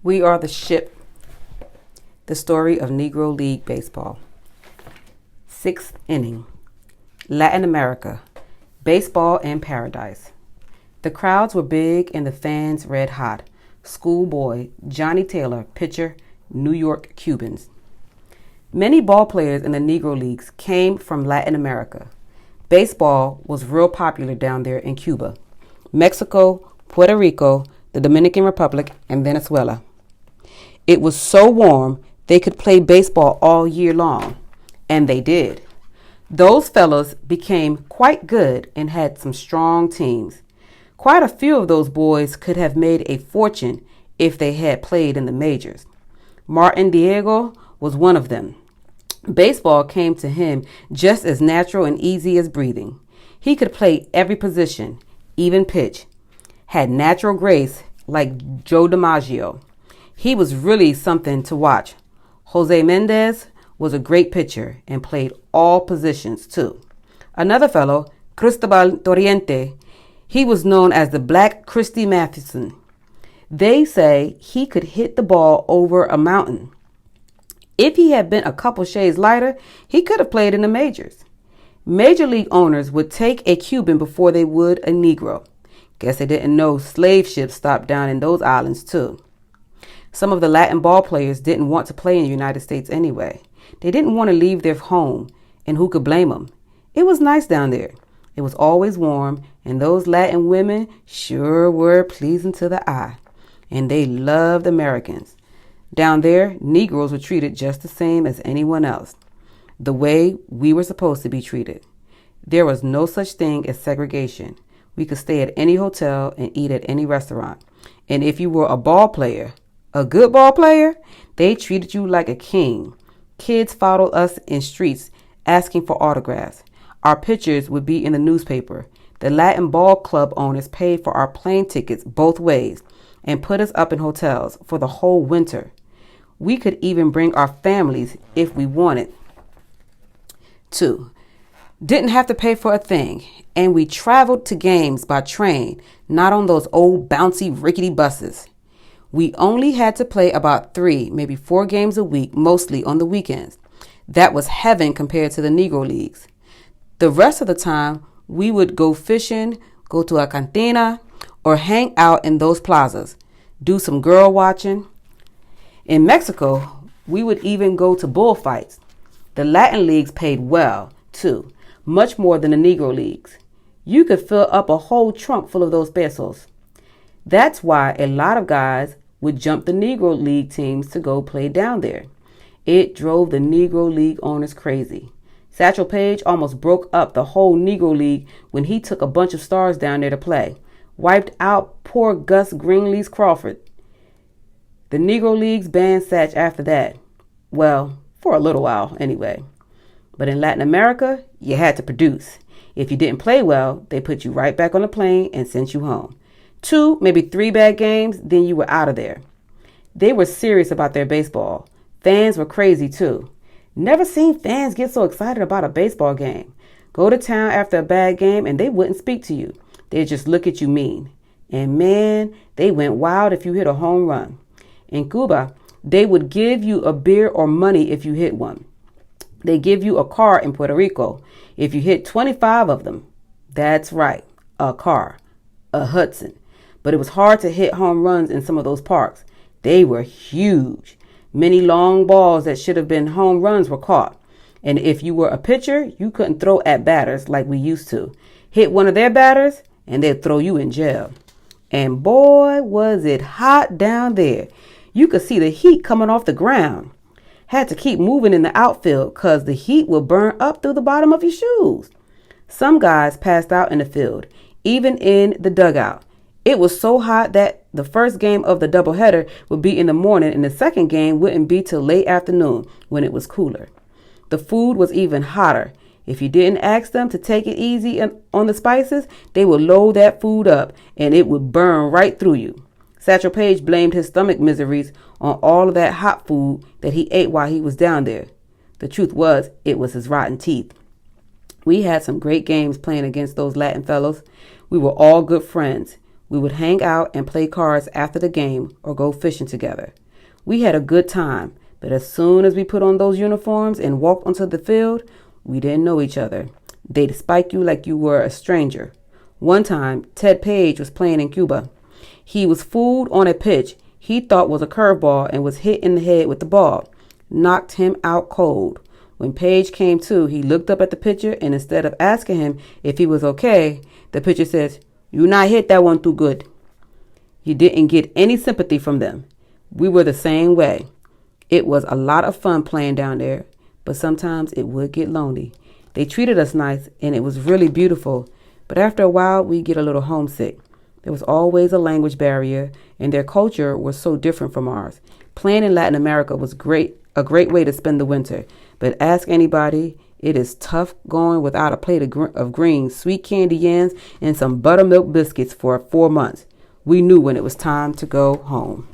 We are the ship, the story of Negro League baseball. Sixth inning. Latin America, baseball in paradise. The crowds were big and the fans red hot. Schoolboy, Johnny Taylor, pitcher, New York Cubans. Many ball players in the Negro Leagues came from Latin America. Baseball was real popular down there in Cuba, Mexico, Puerto Rico, the Dominican Republic, and Venezuela. It was so warm they could play baseball all year long, and they did. Those fellows became quite good and had some strong teams. Quite a few of those boys could have made a fortune if they had played in the majors. Martin Diego was one of them. Baseball came to him just as natural and easy as breathing. He could play every position, even pitch. Had natural grace like Joe DiMaggio. He was really something to watch. Jose Mendez was a great pitcher and played all positions too. Another fellow, Cristobal Torriente, he was known as the Black Christy Mathewson. They say he could hit the ball over a mountain. If he had been a couple shades lighter, he could have played in the majors. Major league owners would take a Cuban before they would a Negro. Guess they didn't know slave ships stopped down in those islands too. Some of the Latin ball players didn't want to play in the United States anyway. They didn't want to leave their home, and who could blame them? It was nice down there. It was always warm, and those Latin women sure were pleasing to the eye. And they loved Americans. Down there, Negroes were treated just the same as anyone else, the way we were supposed to be treated. There was no such thing as segregation. We could stay at any hotel and eat at any restaurant. And if you were a ball player, a good ball player, they treated you like a king. Kids followed us in streets asking for autographs. Our pictures would be in the newspaper. The Latin ball club owners paid for our plane tickets both ways and put us up in hotels for the whole winter. We could even bring our families if we wanted to. Didn't have to pay for a thing. And we traveled to games by train, not on those old bouncy rickety buses. We only had to play about 3, maybe 4 games a week, mostly on the weekends. That was heaven compared to the Negro Leagues. The rest of the time, we would go fishing, go to a cantina, or hang out in those plazas, do some girl watching. In Mexico, we would even go to bullfights. The Latin Leagues paid well, too, much more than the Negro Leagues. You could fill up a whole trunk full of those pesos. That's why a lot of guys would jump the Negro League teams to go play down there. It drove the Negro League owners crazy. Satchel Paige almost broke up the whole Negro League when he took a bunch of stars down there to play. Wiped out poor Gus Greenleaf Crawford. The Negro Leagues banned Satch after that. Well, for a little while anyway. But in Latin America, you had to produce. If you didn't play well, they put you right back on the plane and sent you home. 2, maybe 3 bad games, then you were out of there. They were serious about their baseball. Fans were crazy too. Never seen fans get so excited about a baseball game. Go to town after a bad game and they wouldn't speak to you. They'd just look at you mean. And man, they went wild if you hit a home run. In Cuba, they would give you a beer or money if you hit one. They give you a car in Puerto Rico if you hit 25 of them. That's right, a car, a Hudson. But it was hard to hit home runs in some of those parks. They were huge. Many long balls that should have been home runs were caught. And if you were a pitcher, you couldn't throw at batters like we used to. Hit one of their batters and they'd throw you in jail. And boy, was it hot down there. You could see the heat coming off the ground. Had to keep moving in the outfield because the heat would burn up through the bottom of your shoes. Some guys passed out in the field, even in the dugout. It was so hot that the first game of the doubleheader would be in the morning and the second game wouldn't be till late afternoon when it was cooler. The food was even hotter. If you didn't ask them to take it easy on the spices, they would load that food up and it would burn right through you. Satchel Paige blamed his stomach miseries on all of that hot food that he ate while he was down there. The truth was, it was his rotten teeth. We had some great games playing against those Latin fellows. We were all good friends. We would hang out and play cards after the game or go fishing together. We had a good time, but as soon as we put on those uniforms and walked onto the field, we didn't know each other. They'd spike you like you were a stranger. One time, Ted Page was playing in Cuba. He was fooled on a pitch he thought was a curveball and was hit in the head with the ball. Knocked him out cold. When Page came to, he looked up at the pitcher, and instead of asking him if he was okay, the pitcher says, "You not hit that one too good." You didn't get any sympathy from them. We were the same way. It was a lot of fun playing down there, but sometimes it would get lonely. They treated us nice, and it was really beautiful, but after a while, we'd get a little homesick. There was always a language barrier, and their culture was so different from ours. Playing in Latin America was a great way to spend the winter, but ask anybody, it is tough going without a plate of greens, sweet candy yams, and some buttermilk biscuits for 4 months. We knew when it was time to go home.